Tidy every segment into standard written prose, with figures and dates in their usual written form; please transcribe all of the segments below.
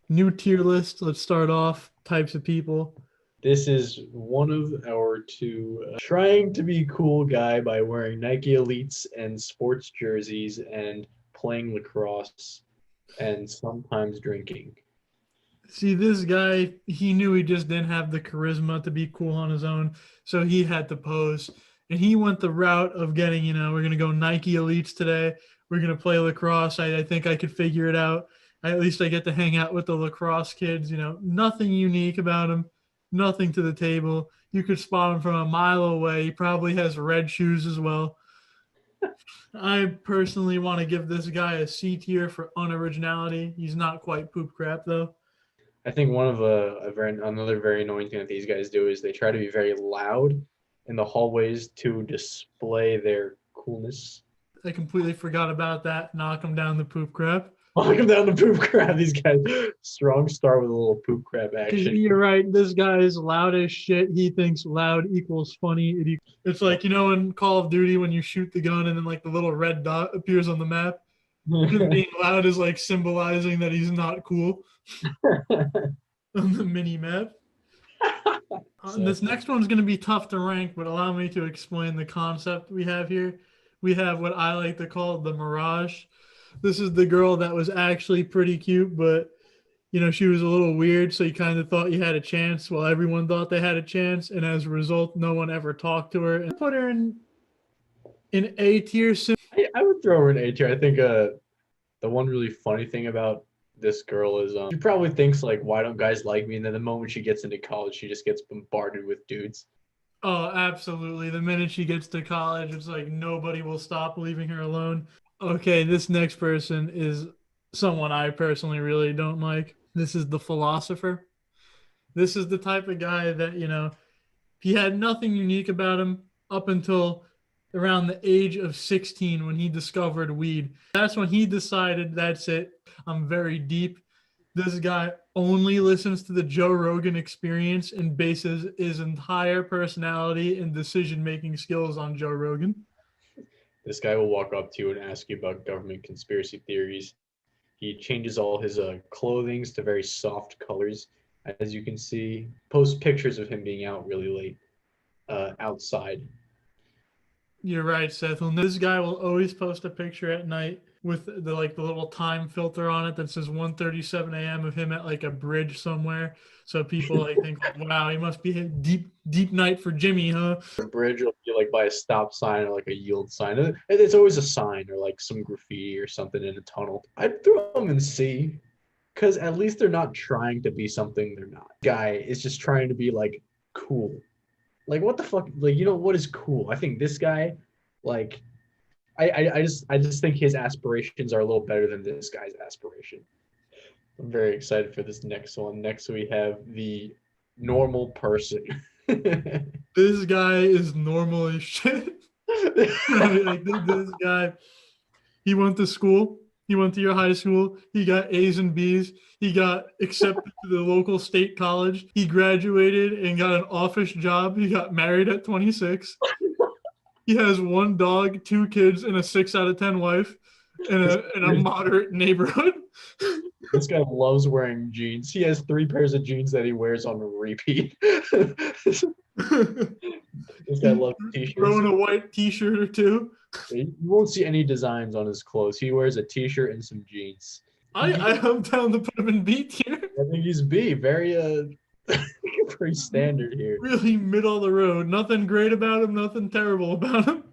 New tier list. Let's start off. Types of people. This is one of our two trying to be cool guy by wearing Nike Elites and sports jerseys and playing lacrosse and sometimes drinking. See, this guy, he knew he just didn't have the charisma to be cool on his own, so he had to pose. And he went the route of getting, we're going to go Nike Elites today. We're going to play lacrosse. I think I could figure it out. At least I get to hang out with the lacrosse kids. Nothing unique about him, nothing to the table. You could spot him from a mile away. He probably has red shoes as well. I personally want to give this guy a C tier for unoriginality. He's not quite poop crap, though. I think one of another very annoying thing that these guys do is they try to be very loud in the hallways to display their coolness. I completely forgot about that. Knock him down the poop crap. Lock them down the poop crab. These guys, strong start with a little poop crab Because action. you're right, this guy is loud as shit. He thinks loud equals funny. It's like, in Call of Duty when you shoot the gun and then like the little red dot appears on the map. Him being loud is like symbolizing that he's not cool on the mini map. This next one's going to be tough to rank, but allow me to explain the concept we have here. We have what I like to call the Mirage. This is the girl that was actually pretty cute, but she was a little weird, so you kind of thought you had a chance while everyone thought they had a chance, and as a result, no one ever talked to her. And put her in A tier. I would throw her in A tier. I think the one really funny thing about this girl is she probably thinks like, why don't guys like me? And then the moment she gets into college, she just gets bombarded with dudes. Oh, absolutely. The minute she gets to college, it's like nobody will stop leaving her alone. Okay, this next person is someone I personally really don't like. This is the philosopher. This is the type of guy that, he had nothing unique about him up until around the age of 16 when he discovered weed. That's when he decided, that's it. I'm very deep. This guy only listens to the Joe Rogan Experience and bases his entire personality and decision making skills on Joe Rogan. This guy will walk up to you and ask you about government conspiracy theories. He changes all his clothings to very soft colors, as you can see. Post pictures of him being out really late outside. You're right, Seth. And this guy will always post a picture at night with the little time filter on it that says 1:37 a.m. of him at like a bridge somewhere. So people like think, like, wow, he must be a deep night for Jimmy, huh? A bridge will be like by a stop sign or like a yield sign. It's always a sign or like some graffiti or something in a tunnel. I'd throw them in C because at least they're not trying to be something they're not. Guy is just trying to be like cool. Like what the fuck? Like what is cool? I think this guy, like, I just think his aspirations are a little better than this guy's aspiration. I'm very excited for this next one. Next we have the normal person. This guy is normal as shit. Like this guy, he went to school. He went to your high school. He got A's and B's. He got accepted to the local state college. He graduated and got an office job. He got married at 26. He has one dog, two kids, and a 6 out of 10 wife in a moderate neighborhood. This guy loves wearing jeans. He has 3 pairs of jeans that he wears on repeat. This guy loves t-shirts. Throwing a white t-shirt or two. You won't see any designs on his clothes. He wears a t-shirt and some jeans. I'm down to put him in B tier. I think he's B. Very pretty standard here. Really middle of the road. Nothing great about him, nothing terrible about him.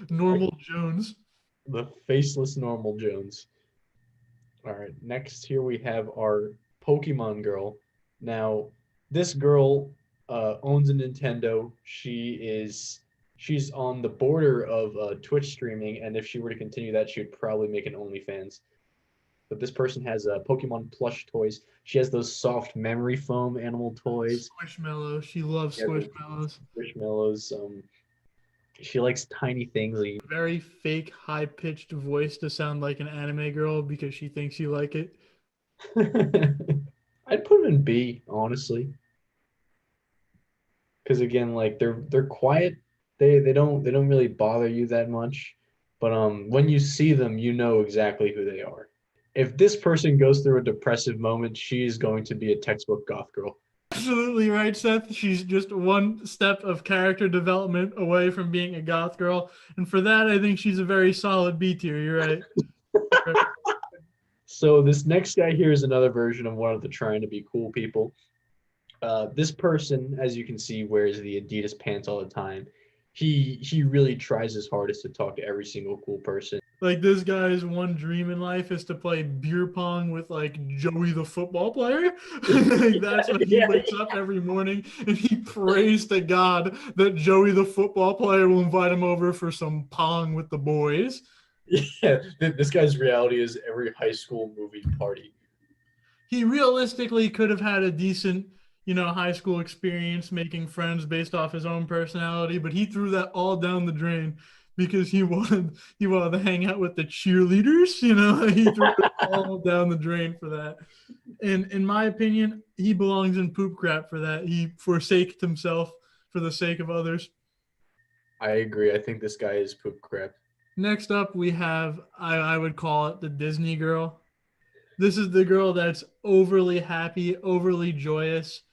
Normal Jones. The faceless normal Jones. All right, next here we have our Pokemon girl. Now, this girl owns a Nintendo. She's on the border of Twitch streaming, and if she were to continue that, she would probably make an OnlyFans. But this person has Pokemon plush toys. She has those soft memory foam animal toys. Squishmallow. She loves Squishmallows. Squishmallows. She likes tiny things. Very fake, high pitched voice to sound like an anime girl because she thinks you like it. I'd put it in B, honestly. Because again, like they're quiet. They don't really bother you that much. But when you see them, you know exactly who they are. If this person goes through a depressive moment, she is going to be a textbook goth girl. Absolutely right, Seth. She's just one step of character development away from being a goth girl. And for that, I think she's a very solid B tier. You're right. So this next guy here is another version of one of the trying to be cool people. This person, as you can see, wears the Adidas pants all the time. He really tries his hardest to talk to every single cool person. Like this guy's one dream in life is to play beer pong with like Joey the football player. Like, that's what he wakes up every morning and he prays to God that Joey the football player will invite him over for some pong with the boys. Yeah, this guy's reality is every high school movie party. He realistically could have had a decent, high school experience making friends based off his own personality, but he threw that all down the drain because he wanted to hang out with the cheerleaders. He threw it all down the drain for that. And in my opinion, he belongs in poop crap for that. He forsaked himself for the sake of others. I agree. I think this guy is poop crap. Next up, we have I would call it the Disney girl. This is the girl that's overly happy, overly joyous,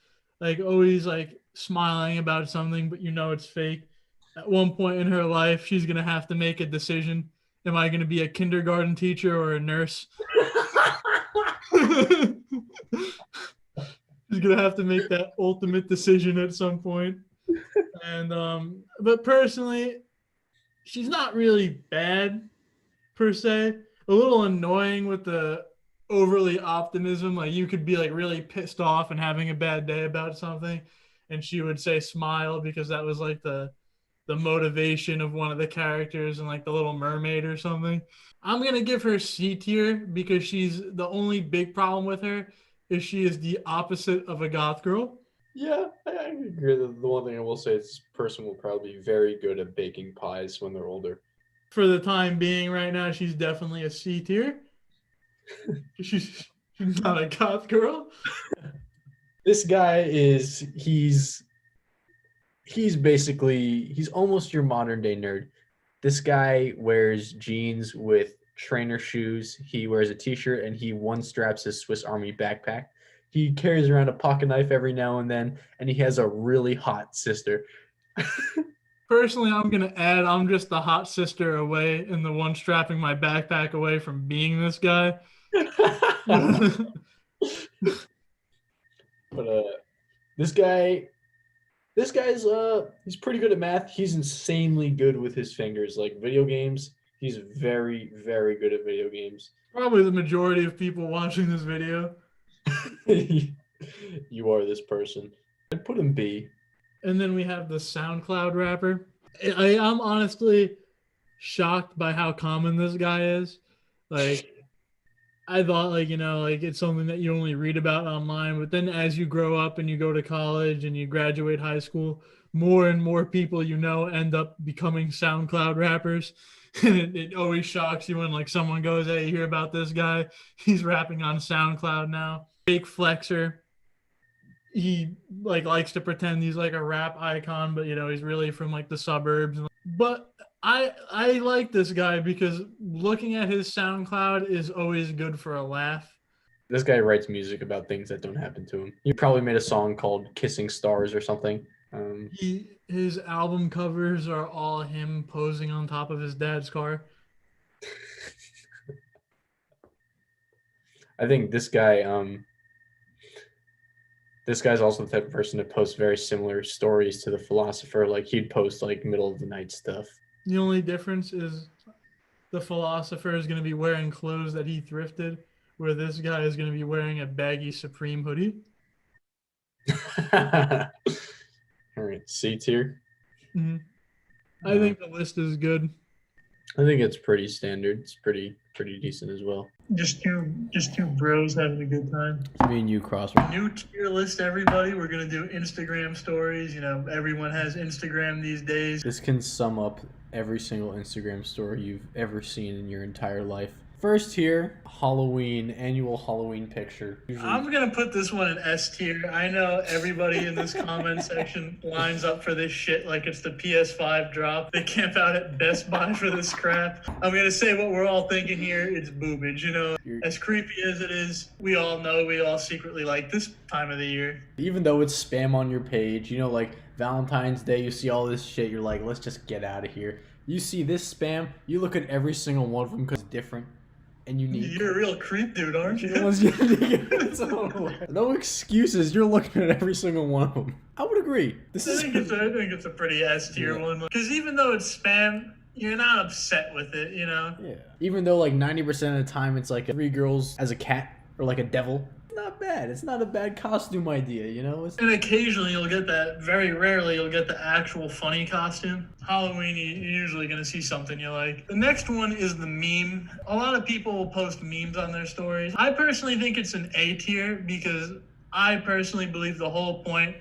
like always like smiling about something, but it's fake. At one point in her life, she's gonna have to make a decision. Am I gonna be a kindergarten teacher or a nurse? She's gonna have to make that ultimate decision at some point. And but personally, she's not really bad per se. A little annoying with the overly optimism. Like you could be like really pissed off and having a bad day about something, and she would say smile because that was like the motivation of one of the characters in like the Little Mermaid or something. I'm gonna give her C tier because she's the only big problem with her is she is the opposite of a goth girl. Yeah, I agree. The one thing I will say is this person will probably be very good at baking pies when they're older. For the time being, right now, she's definitely a C tier. she's not a goth girl. This guy is he's almost your modern day nerd. This guy wears jeans with trainer shoes. He wears a t-shirt and he one straps his Swiss Army backpack. He carries around a pocket knife every now and then, and he has a really hot sister. Personally, I'm gonna add I'm just the hot sister away and the one strapping my backpack away from being this guy. But this guy's he's pretty good at math. He's insanely good with his fingers. Like video games, he's very, very good at video games. Probably the majority of people watching this video. You are this person. I'd put him B. And then we have the SoundCloud rapper. I'm honestly shocked by how common this guy is. Like, I thought, like, it's something that you only read about online. But then as you grow up and you go to college and you graduate high school, more and more people end up becoming SoundCloud rappers. And it always shocks you when, like, someone goes, hey, you hear about this guy? He's rapping on SoundCloud now. Fake flexer. He like likes to pretend he's like a rap icon, but he's really from like the suburbs. But I like this guy because looking at his SoundCloud is always good for a laugh. This guy writes music about things that don't happen to him. He probably made a song called "Kissing Stars" or something. His album covers are all him posing on top of his dad's car. I think this guy this guy's also the type of person to post very similar stories to the philosopher. Like he'd post like middle of the night stuff. The only difference is the philosopher is going to be wearing clothes that he thrifted, where this guy is going to be wearing a baggy Supreme hoodie. All right, C tier. Mm-hmm. I think the list is good. I think it's pretty standard. It's pretty decent as well. Just two bros having a good time. Me and you, Cross. New tier list, everybody. We're gonna do Instagram stories. Everyone has Instagram these days. This can sum up every single Instagram story you've ever seen in your entire life. First here, Halloween, annual Halloween picture. Usually... I'm gonna put this one in S tier. I know everybody in this comment section lines up for this shit like it's the PS5 drop. They camp out at Best Buy for this crap. I'm gonna say what we're all thinking here. It's boobage, you know. As creepy as it is, we all know we all secretly like this time of the year. Even though it's spam on your page, you know, like Valentine's Day, you see all this shit, you're like, let's just get out of here. You see this spam, you look at every single one of them because it's different. And you're a real creep, dude, aren't you? No excuses. You're looking at every single one of them. I would agree. I think it's a pretty S tier one. Because even though it's spam, you're not upset with it, you know? Yeah. Even though like 90% of the time it's like 3 girls as a cat or like a devil. Not bad. It's not a bad costume idea, you know? And occasionally you'll get that, very rarely you'll get the actual funny costume. Halloween, you're usually going to see something you like. The next one is the meme. A lot of people will post memes on their stories. I personally think it's an A tier because I personally believe the whole point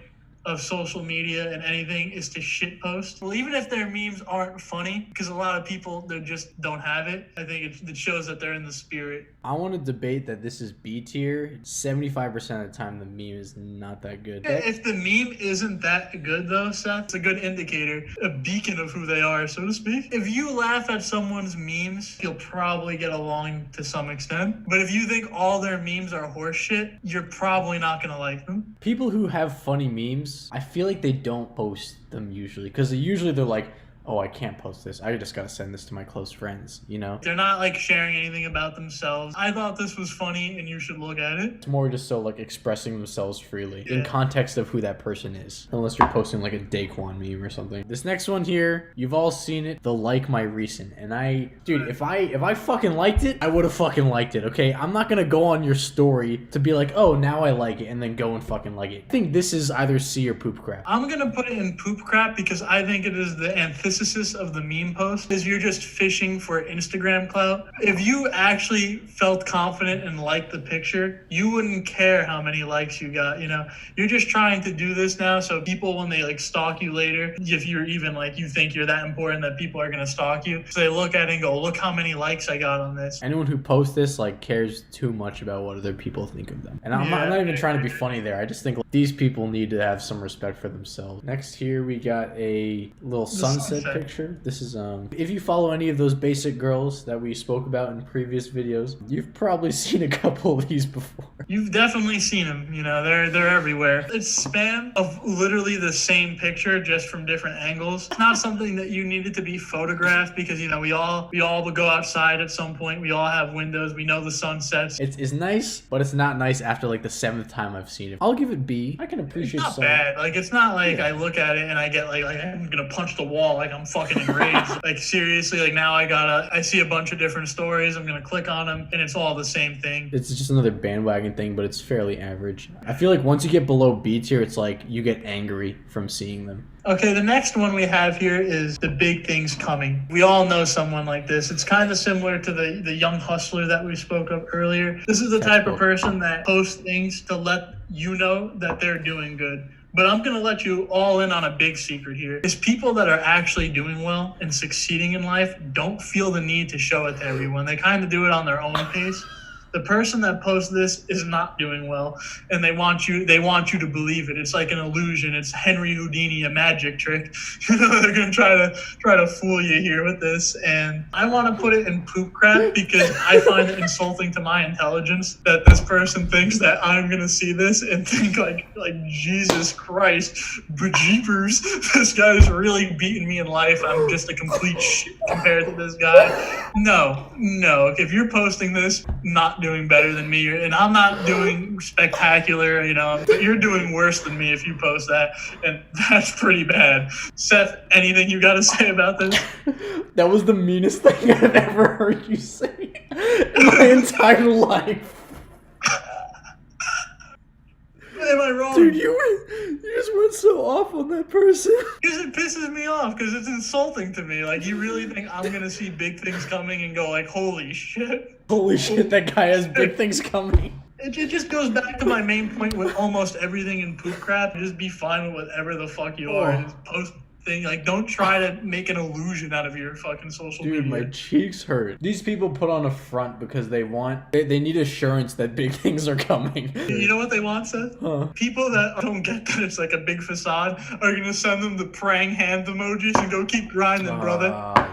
of social media and anything is to shitpost. Well, even if their memes aren't funny, because a lot of people, they just don't have it, I think it shows that they're in the spirit. I want to debate that this is B tier. 75% of the time, the meme is not that good. If the meme isn't that good, though, Seth, it's a good indicator, a beacon of who they are, so to speak. If you laugh at someone's memes, you'll probably get along to some extent. But if you think all their memes are horseshit, you're probably not going to like them. People who have funny memes, I feel like they don't post them usually because they're like, oh, I can't post this. I just gotta send this to my close friends, you know? They're not like sharing anything about themselves. I thought this was funny and you should look at it. It's more just so like expressing themselves freely in context of who that person is. Unless you're posting like a Daquan meme or something. This next one here, you've all seen it, the like my recent. And dude, if I fucking liked it, I would have fucking liked it, okay? I'm not gonna go on your story to be like, oh, now I like it, and then go and fucking like it. I think this is either C or poop crap. I'm gonna put it in poop crap because I think it is the antithesis of the meme post is you're just fishing for Instagram clout. If you actually felt confident and liked the picture, you wouldn't care how many likes you got, you know? You're just trying to do this now so people, when they like stalk you later, if you're even like, you think you're that important that people are gonna stalk you, so they look at it and go, look how many likes I got on this. Anyone who posts this like cares too much about what other people think of them. And I'm not even trying to be funny there. I just think like, these people need to have some respect for themselves. Next here we got a little sunset picture. This is if you follow any of those basic girls that we spoke about in previous videos, you've probably seen a couple of these before. You've definitely seen them, you know, they're everywhere. It's spam of literally the same picture just from different angles. It's not something that you needed to be photographed because, you know, we all will go outside at some point. We all have windows. We know the sun sets. It's nice, but it's not nice after like the 7th time I've seen it. I'll give it B. I can appreciate it's not bad. Like it's not like I look at it and I get like I'm gonna punch the wall like I'm fucking enraged. Like seriously, like now I see a bunch of different stories. I'm gonna click on them and it's all the same thing. It's just another bandwagon thing, but it's fairly average. I feel like once you get below B tier, it's like you get angry from seeing them. Okay, the next one we have here is the big things coming. We all know someone like this. It's kind of similar to the young hustler that we spoke of earlier. This is the type of person that posts things to let you know that they're doing good. But I'm going to let you all in on a big secret here. Is people that are actually doing well and succeeding in life don't feel the need to show it to everyone. They kind of do it on their own pace. The person that posts this is not doing well, and they want you to believe it. It's like an illusion. It's Henry Houdini, a magic trick. You know, they're gonna try to fool you here with this. And I want to put it in poop crap because I find it insulting to my intelligence that this person thinks that I'm gonna see this and think like Jesus Christ, bejeepers, this guy's really beating me in life. I'm just a complete shit compared to this guy. No. If you're posting this, not doing better than me, and I'm not doing spectacular, you know, but you're doing worse than me if you post that, and that's pretty bad. Seth, anything you got to say about this? That was the meanest thing I've ever heard you say in my entire life. Am I wrong? Dude, you just went so off on that person. Because it pisses me off, because it's insulting to me. Like, you really think I'm going to see big things coming and go like, holy shit. Holy shit, that guy has big things coming. It just goes back to my main point with almost everything in poop crap. Just be fine with whatever the fuck you are. Just thing. Like, don't try to make an illusion out of your fucking social media. Dude, my cheeks hurt. These people put on a front because they need assurance that big things are coming. You know what they want, Seth? Huh. People that don't get that it's like a big facade are gonna send them the praying hand emojis and go keep grinding, brother.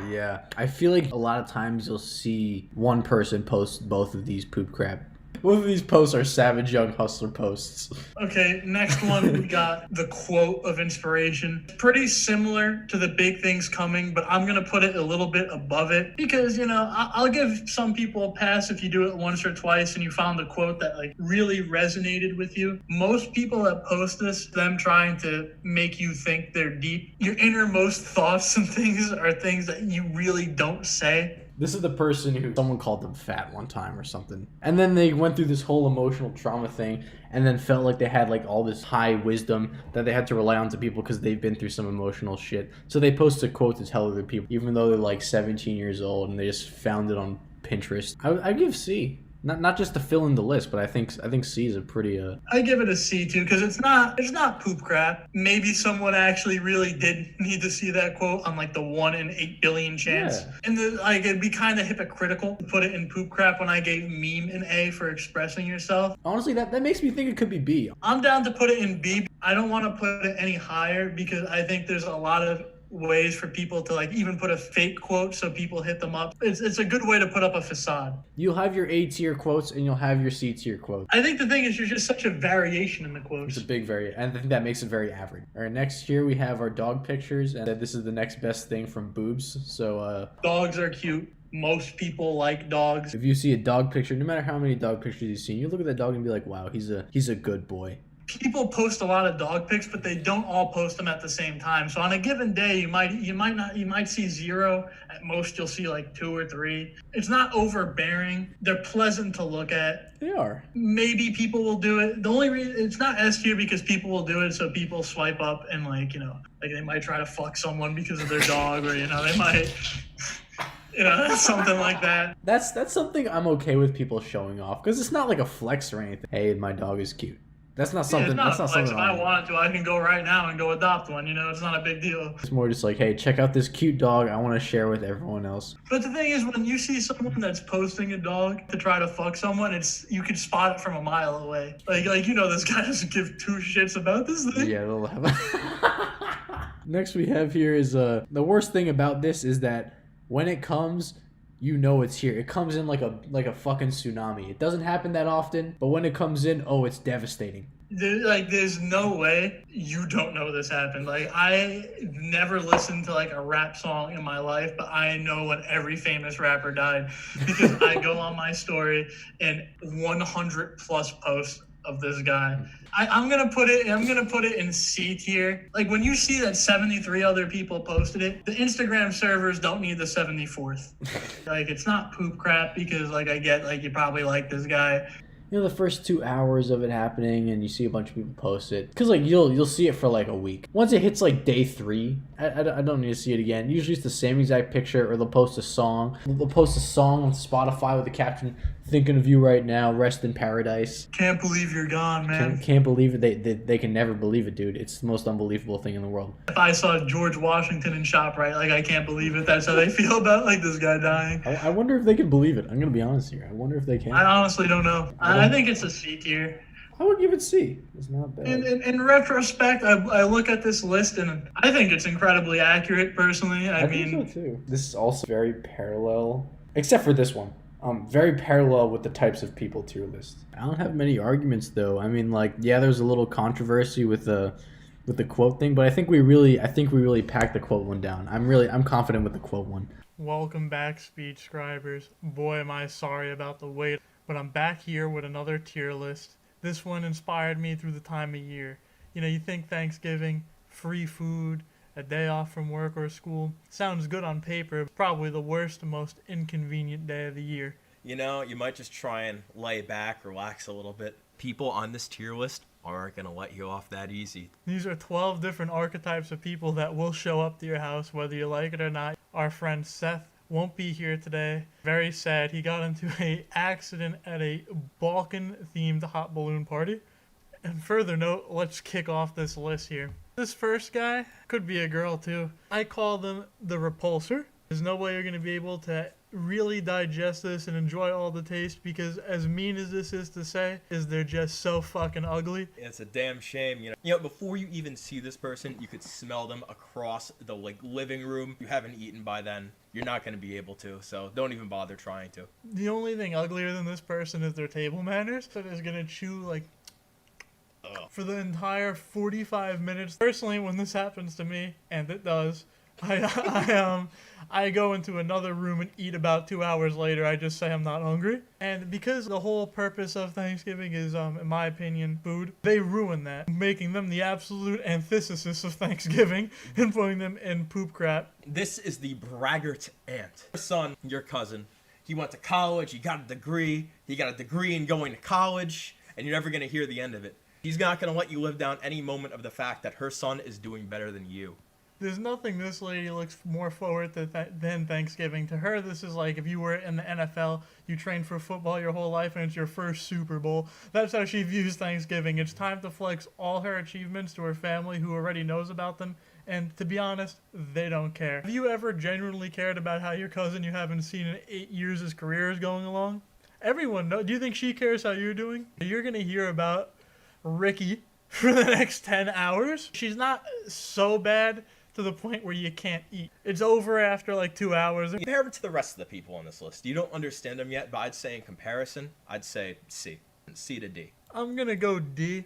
Yeah. I feel like a lot of times you'll see one person post both of these poop crap. Both of these posts are Savage Young Hustler posts. Okay, next one we got the quote of inspiration. Pretty similar to the big things coming, but I'm gonna put it a little bit above it because, you know, I'll give some people a pass if you do it once or twice and you found a quote that like really resonated with you. Most people that post this, them trying to make you think they're deep. Your innermost thoughts and things are things that you really don't say. This is the person who someone called them fat one time or something. And then they went through this whole emotional trauma thing and then felt like they had like all this high wisdom that they had to rely on to people because they've been through some emotional shit. So they post a quote to tell other people, even though they're like 17 years old and they just found it on Pinterest. I give C. Not just to fill in the list, but I think C is a pretty I give it a C too because it's not poop crap. Maybe someone actually really did need to see that quote on like the 1 in 8 billion chance. Yeah. And like it'd be kind of hypocritical to put it in poop crap when I gave meme an A for expressing yourself. Honestly, that makes me think it could be B. I'm down to put it in B. I don't want to put it any higher because I think there's a lot of ways for people to like even put a fake quote so people hit them up. It's a good way to put up a facade. You'll have your A tier quotes and you'll have your C tier quotes. I think the thing is there's just such a variation in the quotes. It's a big variation, and I think that makes it very average. All right, next here we have our dog pictures, and this is the next best thing from boobs. So dogs are cute. Most people like dogs. If you see a dog picture, no matter how many dog pictures you've seen, you look at that dog and be like, wow, he's a good boy. People post a lot of dog pics, but they don't all post them at the same time. So on a given day, you might see 0. At most, you'll see like 2 or 3. It's not overbearing. They're pleasant to look at. They are. Maybe people will do it. The only reason it's not S tier because people will do it. So people swipe up and like they might try to fuck someone because of their dog, or they might. Something like that. That's something I'm okay with people showing off because it's not like a flex or anything. Hey, my dog is cute. That's not something. Yeah, that's not something. If I wanted to, I can go right now and go adopt one. It's not a big deal. It's more just like, hey, check out this cute dog. I want to share with everyone else. But the thing is, when you see someone that's posting a dog to try to fuck someone, you can spot it from a mile away. Like this guy doesn't give 2 shits about this thing. Yeah, it'll have. Next we have here is the worst thing about this is that when it comes, it's here. It comes in like a fucking tsunami. It doesn't happen that often, but when it comes in, it's devastating. There's no way you don't know this happened. Like, I never listened to like a rap song in my life, but I know when every famous rapper died because I go on my story and 100 plus posts of this guy. I'm gonna put it in C tier. Like, when you see that 73 other people posted it, the Instagram servers don't need the 74th. Like, it's not poop crap because I get you probably like this guy. The first 2 hours of it happening and you see a bunch of people post it. Because, you'll see it for, a week. Once it hits, day 3, I don't need to see it again. Usually it's the same exact picture, or they'll post a song. They'll post a song on Spotify with the caption, "Thinking of you right now, rest in paradise." Can't believe you're gone, man. Can't believe it. They can never believe it, dude. It's the most unbelievable thing in the world. If I saw George Washington in ShopRite, I can't believe it. That's how they feel about, this guy dying. I wonder if they can believe it. I'm going to be honest here. I wonder if they can. I honestly don't know. I think it's a C tier. I would give it C. It's not bad. In retrospect, I look at this list and I think it's incredibly accurate, personally. I mean, think so too. This is also very parallel, except for this one. Very parallel with the types of people tier list. I don't have many arguments though. I mean, there's a little controversy with the quote thing, but I think we really packed the quote one down. I'm confident with the quote one. Welcome back, speed scribers. Boy, am I sorry about the wait, but I'm back here with another tier list. This one inspired me through the time of year. You think Thanksgiving, free food, a day off from work or school. Sounds good on paper, probably the worst and most inconvenient day of the year. You might just try and lay back, relax a little bit. People on this tier list aren't going to let you off that easy. These are 12 different archetypes of people that will show up to your house whether you like it or not. Our friend Seth won't be here today. Very sad. He got into an accident at a Balkan-themed hot balloon party. And further note, let's kick off this list here. This first guy could be a girl too. I call them the repulsor. There's no way you're going to be able to really digest this and enjoy all the taste because as mean as this is to say, is they're just so fucking ugly. It's a damn shame, you know, before you even see this person, you could smell them across the living room. You haven't eaten by then. You're not going to be able to, so don't even bother trying to. The only thing uglier than this person is their table manners. So they're going to chew for the entire 45 minutes. Personally, when this happens to me, and it does, I go into another room and eat about 2 hours later. I just say I'm not hungry. And because the whole purpose of Thanksgiving is, in my opinion, food, they ruin that, making them the absolute antithesis of Thanksgiving and putting them in poop crap. This is the braggart aunt. Your son, your cousin, he went to college, he got a degree in going to college, and you're never going to hear the end of it. He's not going to let you live down any moment of the fact that her son is doing better than you. There's nothing this lady looks more forward to than Thanksgiving. To her, this is like if you were in the NFL, you trained for football your whole life, and it's your first Super Bowl. That's how she views Thanksgiving. It's time to flex all her achievements to her family who already knows about them. And to be honest, they don't care. Have you ever genuinely cared about how your cousin you haven't seen in 8 years' his career is going along? Everyone knows. Do you think she cares how you're doing? You're going to hear about Ricky for the next 10 hours. She's not so bad to the point where you can't eat. It's over after like 2 hours. Compare it to the rest of the people on this list. You don't understand them yet, but I'd say in comparison, I'd say C. C to D. I'm gonna go D.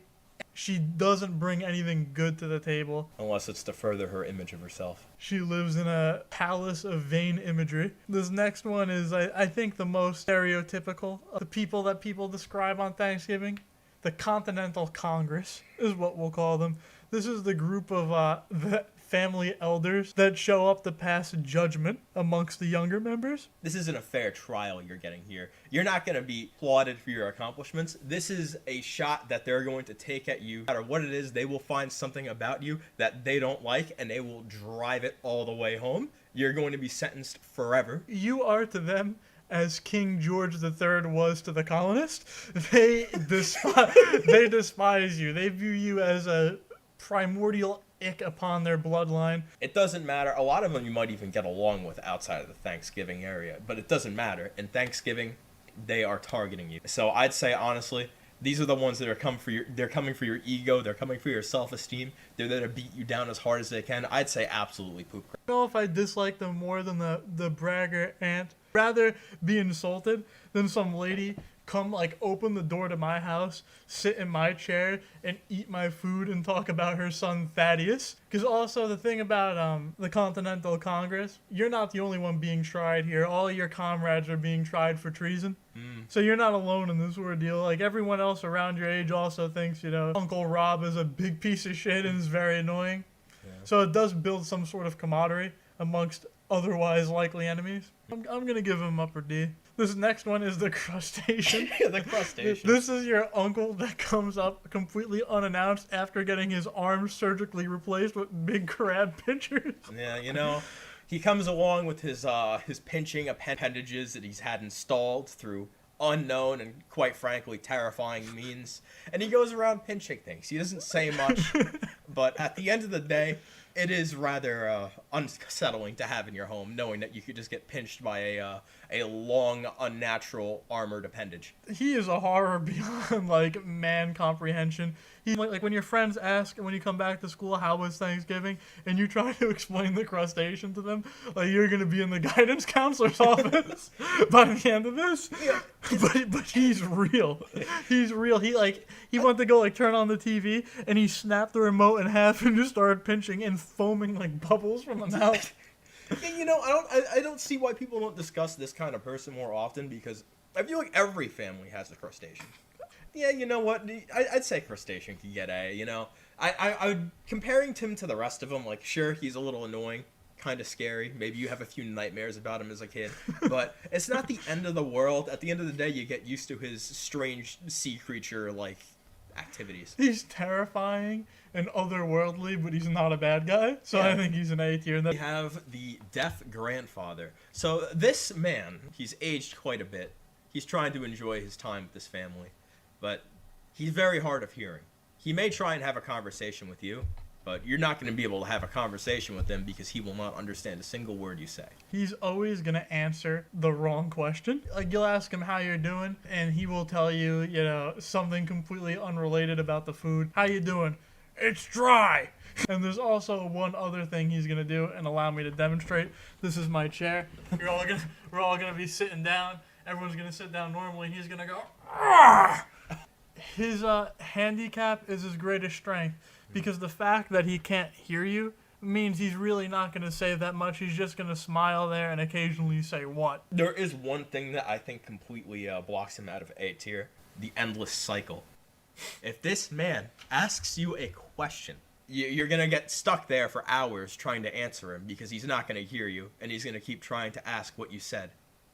She doesn't bring anything good to the table. Unless it's to further her image of herself. She lives in a palace of vain imagery. This next one is, I think, the most stereotypical of the people that people describe on Thanksgiving. The Continental Congress is what we'll call them. This is the group of the family elders that show up to pass judgment amongst the younger members. This isn't a fair trial you're getting here. You're not going to be applauded for your accomplishments. This is a shot that they're going to take at you. No matter what it is, they will find something about you that they don't like, and they will drive it all the way home. You're going to be sentenced forever. You are to them as King George III was to the colonists. They despise you. They view you as a primordial ick upon their bloodline. It doesn't matter. A lot of them you might even get along with outside of the Thanksgiving area, but it doesn't matter. In Thanksgiving, they are targeting you. So I'd say, honestly, these are the ones that are coming for your ego. They're coming for your self-esteem. They're there to beat you down as hard as they can. I'd say absolutely poop crap. I don't know if I dislike them more than the bragger aunt. Rather be insulted than some lady come open the door to my house, sit in my chair, and eat my food and talk about her son Thaddeus. Because also the thing about the Continental Congress, you're not the only one being tried here. All your comrades are being tried for treason. So you're not alone in this ordeal. Everyone else around your age also thinks, Uncle Rob is a big piece of shit and is very annoying. Yeah. So it does build some sort of camaraderie amongst otherwise likely enemies. I'm going to give him upper D. This next one is the crustacean. The crustacean. This is your uncle that comes up completely unannounced after getting his arm surgically replaced with big crab pinchers. Yeah, he comes along with his pinching appendages that he's had installed through unknown and quite frankly terrifying means, and he goes around pinching things. He doesn't say much, but at the end of the day, it is rather unsettling to have in your home, knowing that you could just get pinched by a long, unnatural armored appendage. He is a horror beyond man comprehension. He when your friends ask when you come back to school how was Thanksgiving, and you try to explain the crustacean to them, you're gonna be in the guidance counselor's office by the end of this. Yeah. But he's real. He's real. He went to go turn on the TV, and he snapped the remote in half and just started pinching and foaming bubbles from the mouth. I don't see why people don't discuss this kind of person more often, because I feel like every family has a crustacean. Yeah, you know what? I'd say crustacean can get A. I comparing him to the rest of them, sure, he's a little annoying, kind of scary. Maybe you have a few nightmares about him as a kid, but it's not the end of the world. At the end of the day, you get used to his strange sea creature activities. He's terrifying and otherworldly, but he's not a bad guy, so yeah. I think he's an A tier. We have the deaf grandfather. So this man, he's aged quite a bit. He's trying to enjoy his time with this family, but he's very hard of hearing. He may try and have a conversation with you, But you're not going to be able to have a conversation with him because he will not understand a single word you say. He's always going to answer the wrong question. Like, you'll ask him how you're doing, and he will tell you, you know, something completely unrelated about the food. How you doing? It's dry. And there's also one other thing he's going to do, and allow me to demonstrate. This is my chair. We're all going to be sitting down. Everyone's going to sit down normally. He's going to go, "Argh!" His handicap is his greatest strength. Because the fact that he can't hear you means he's really not going to say that much. He's just going to smile there and occasionally say what. There is one thing that I think completely blocks him out of A tier. The endless cycle. If this man asks you a question, you're going to get stuck there for hours trying to answer him because he's not going to hear you, and he's going to keep trying to ask what you said.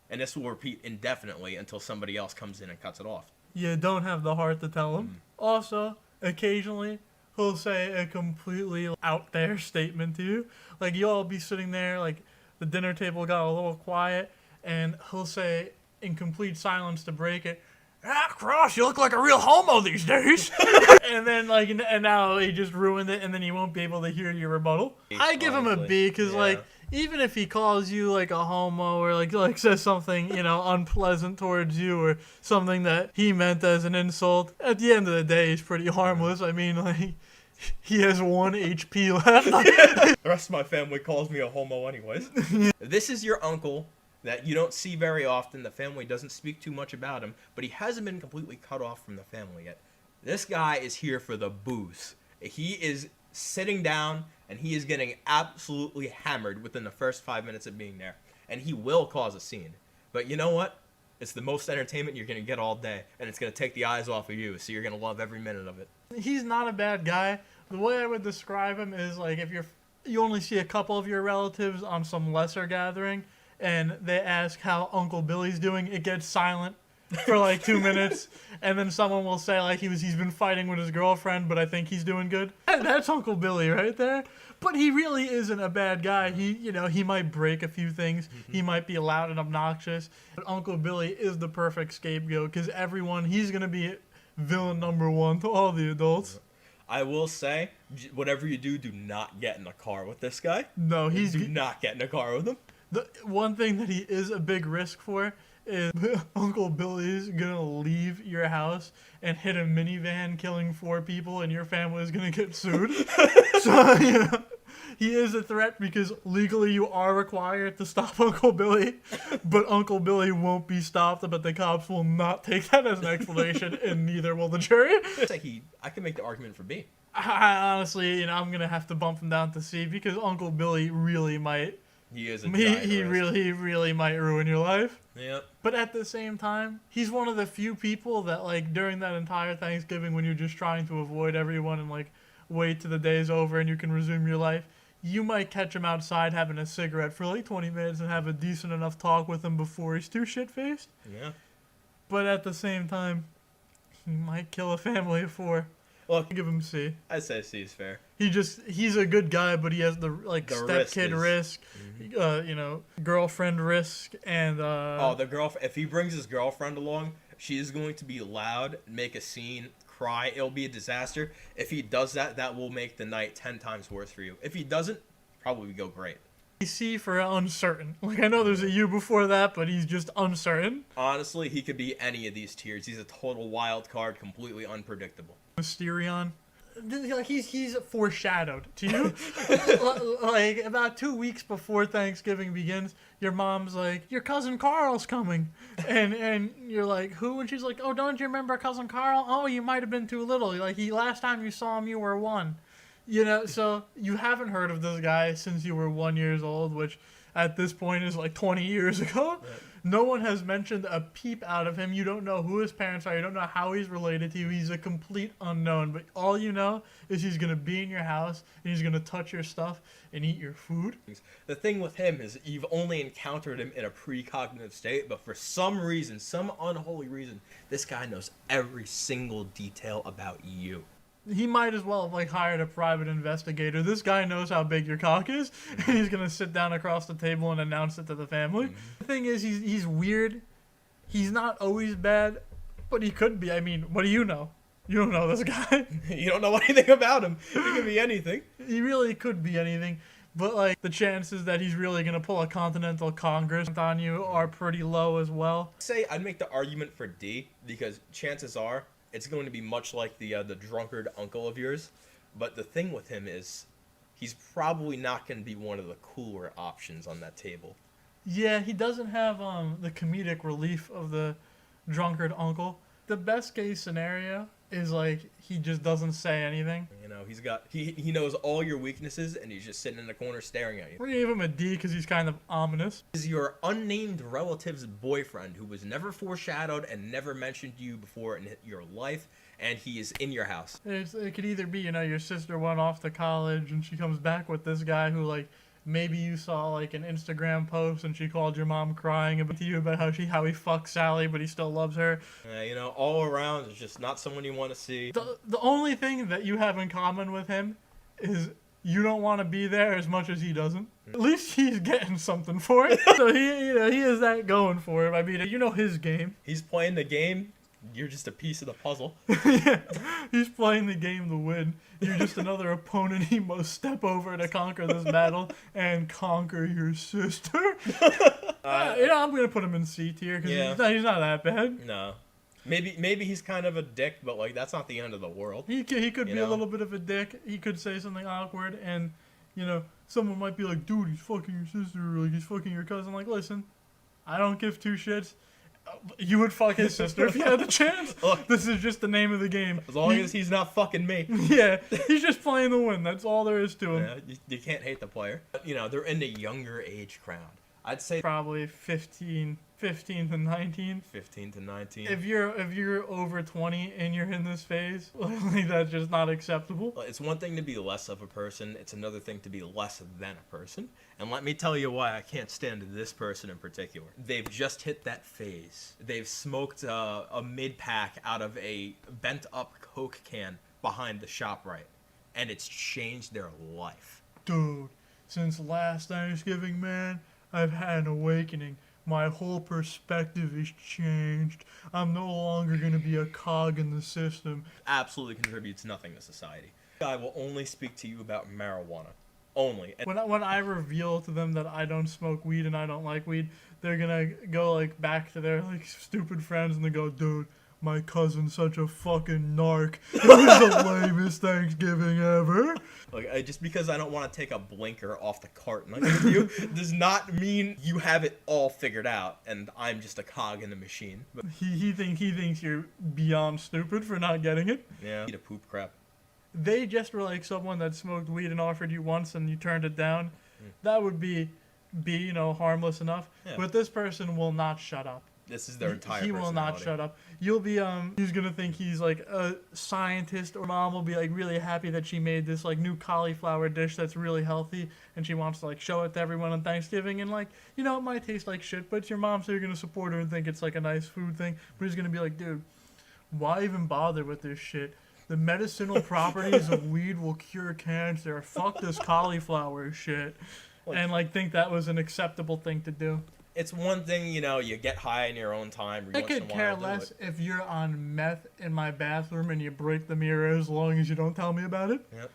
And this will repeat indefinitely until somebody else comes in and cuts it off. You don't have the heart to tell him. Also, occasionally, he'll say a completely out there statement to you. Like, you'll all be sitting there, like, the dinner table got a little quiet, and he'll say, in complete silence to break it, "Ah, Cross, you look like a real homo these days." And then, like, and now he just ruined it, and then he won't be able to hear your rebuttal. I give him a B, because, like, even if he calls you, like, a homo, or, like says something, you know, unpleasant towards you, or something that he meant as an insult, at the end of the day, he's pretty harmless. I mean, like, he has 1 HP left. The rest of my family calls me a homo anyways. This is your uncle that you don't see very often. The family doesn't speak too much about him, but he hasn't been completely cut off from the family yet. This guy is here for the booze. He is sitting down, and he is getting absolutely hammered within the first 5 minutes of being there. And he will cause a scene. But you know what? It's the most entertainment you're going to get all day, and it's going to take the eyes off of you, so you're going to love every minute of it. He's not a bad guy. The way I would describe him is, like, if you only see a couple of your relatives on some lesser gathering, and they ask how Uncle Billy's doing, it gets silent for like 2 minutes, and then someone will say, like, he's been fighting with his girlfriend, but I think he's doing good. That's Uncle Billy right there. But he really isn't a bad guy. He might break a few things. Mm-hmm. He might be loud and obnoxious. But Uncle Billy is the perfect scapegoat, because he's going to be villain number 1 to all the adults. I will say, whatever you do, do not get in a car with this guy. No, do not get in a car with him. The one thing that he is a big risk for is Uncle Billy's gonna leave your house and hit a minivan, killing 4 people, and your family is gonna get sued. So, he is a threat because legally you are required to stop Uncle Billy, but Uncle Billy won't be stopped, but the cops will not take that as an explanation, and neither will the jury. I can make the argument for B. I honestly, I'm gonna have to bump him down to C, because Uncle Billy really might. He is a he really might ruin your life. Yep. But at the same time, he's one of the few people that, like, during that entire Thanksgiving, when you're just trying to avoid everyone and, like, wait till the day's over and you can resume your life, you might catch him outside having a cigarette for like 20 minutes and have a decent enough talk with him before he's too shit-faced. Yeah. But at the same time, he might kill a family of 4. Well, I'll give him C. I'd say C is fair. He's a good guy, but he has the step-kid risk, girlfriend risk, and if he brings his girlfriend along, she is going to be loud, make a scene, cry. It'll be a disaster. If he does that, that will make the night 10 times worse for you. If he doesn't, probably go great. C for uncertain. Like, I know there's a U before that, but he's just uncertain. Honestly, he could be any of these tiers. He's a total wild card, completely unpredictable. Mysterion. Like, he's foreshadowed to you. Like, about 2 weeks before Thanksgiving begins, your mom's like, your cousin Carl's coming. And you're like, who? And she's like, oh, don't you remember cousin Carl? Oh, you might have been too little. Like, last time you saw him, you were 1. So you haven't heard of this guy since you were 1 year old, which at this point is like 20 years ago. Right. No one has mentioned a peep out of him. You don't know who his parents are. You don't know how he's related to you. He's a complete unknown. But all you know is he's going to be in your house, and he's going to touch your stuff and eat your food. The thing with him is you've only encountered him in a precognitive state, but for some reason, some unholy reason, this guy knows every single detail about you. He might as well have hired a private investigator. This guy knows how big your cock is, and he's gonna sit down across the table and announce it to the family. Mm-hmm. The thing is, he's weird. He's not always bad, but he could be. I mean, what do you know? You don't know this guy. You don't know anything about him. He could be anything. He really could be anything. But, like, the chances that he's really going to pull a Continental Congress on you are pretty low as well. I'd make the argument for D, because chances are it's going to be much like the drunkard uncle of yours. But the thing with him is he's probably not going to be one of the cooler options on that table. Yeah, he doesn't have the comedic relief of the drunkard uncle. The best case scenario is, like, he just doesn't say anything. You know, he knows all your weaknesses, and he's just sitting in the corner staring at you. We're gonna give him a D because he's kind of ominous. Is your unnamed relative's boyfriend who was never foreshadowed and never mentioned to you before in your life, and he is in your house. It could either be, you know, your sister went off to college and she comes back with this guy who, like, maybe you saw, like, an Instagram post and she called your mom crying to you about how he fucks Sally, but he still loves her. You know, all around, it's just not someone you want to see. The only thing that you have in common with him is you don't want to be there as much as he doesn't. At least he's getting something for it. So he has that going for him. I mean, you know his game. He's playing the game. You're just a piece of the puzzle. Yeah, he's playing the game to win. You're just another opponent he must step over to conquer this battle and conquer your sister. I'm gonna put him in C tier because he's not that bad. No, maybe he's kind of a dick, but like that's not the end of the world. He could be a little bit of a dick. He could say something awkward, and someone might be like, "Dude, he's fucking your sister," or like, "He's fucking your cousin." Like, listen, I don't give two shits. You would fuck his sister if you had the chance. Look, this is just the name of the game. As long as he's not fucking me. Yeah, he's just playing the win. That's all there is to him. Yeah, you can't hate the player. They're in the younger age crowd. I'd say probably 15 to 19. 15 to 19. If you're over 20 and you're in this phase, like, that's just not acceptable. It's one thing to be less of a person. It's another thing to be less than a person. And let me tell you why I can't stand this person in particular. They've just hit that phase. They've smoked a mid-pack out of a bent-up Coke can behind the ShopRite. And it's changed their life. Dude, since last Thanksgiving, man, I've had an awakening. My whole perspective is changed. I'm no longer going to be a cog in the system. Absolutely contributes nothing to society. I will only speak to you about marijuana. Only. And when I reveal to them that I don't smoke weed and I don't like weed, they're going to go, like, back to their, like, stupid friends and they go, "Dude, my cousin's such a fucking narc. It was the lamest Thanksgiving ever." Like, just because I don't want to take a blinker off the carton I give you does not mean you have it all figured out and I'm just a cog in the machine. But he thinks you're beyond stupid for not getting it. Yeah. Eat a poop crap. They just were like someone that smoked weed and offered you once and you turned it down. That would be harmless enough. Yeah. But this person will not shut up. This is their entire He will not shut up. You'll be, he's gonna think he's, like, a scientist, or mom will be, like, really happy that she made this, like, new cauliflower dish that's really healthy, and she wants to, like, show it to everyone on Thanksgiving, and, like, it might taste like shit, but it's your mom, so you're gonna support her and think it's, like, a nice food thing, but he's gonna be like, "Dude, why even bother with this shit? The medicinal properties of weed will cure cancer. Fuck this cauliflower shit." And, like, think that was an acceptable thing to do. It's one thing, you get high in your own time. I could care less if you're on meth in my bathroom and you break the mirror as long as you don't tell me about it. Yep.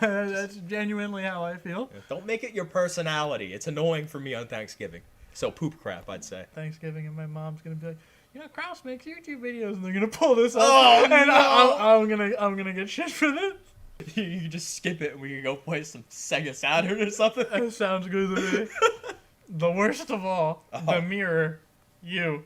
That's genuinely how I feel. Yeah, don't make it your personality. It's annoying for me on Thanksgiving. So poop crap, I'd say. Thanksgiving and my mom's going to be like, Kraus makes YouTube videos and they're going to pull this up. Oh, and no. I'm gonna get shit for this. You can just skip it and we can go play some Sega Saturn or something. That sounds good to me. The worst of all, the mirror, you.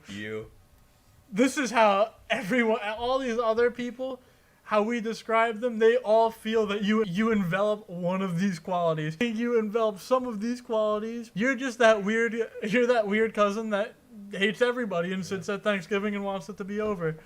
This is how everyone, all these other people, how we describe them, they all feel that you envelop one of these qualities. You envelop some of these qualities. You're just that weird cousin that hates everybody and sits at Thanksgiving and wants it to be over.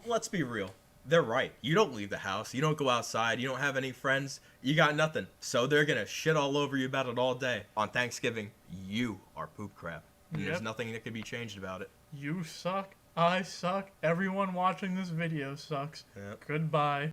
Let's be real. They're right. You don't leave the house. You don't go outside. You don't have any friends. You got nothing. So they're going to shit all over you about it all day. On Thanksgiving, you are poop crap. And there's nothing that can be changed about it. You suck. I suck. Everyone watching this video sucks. Yep. Goodbye.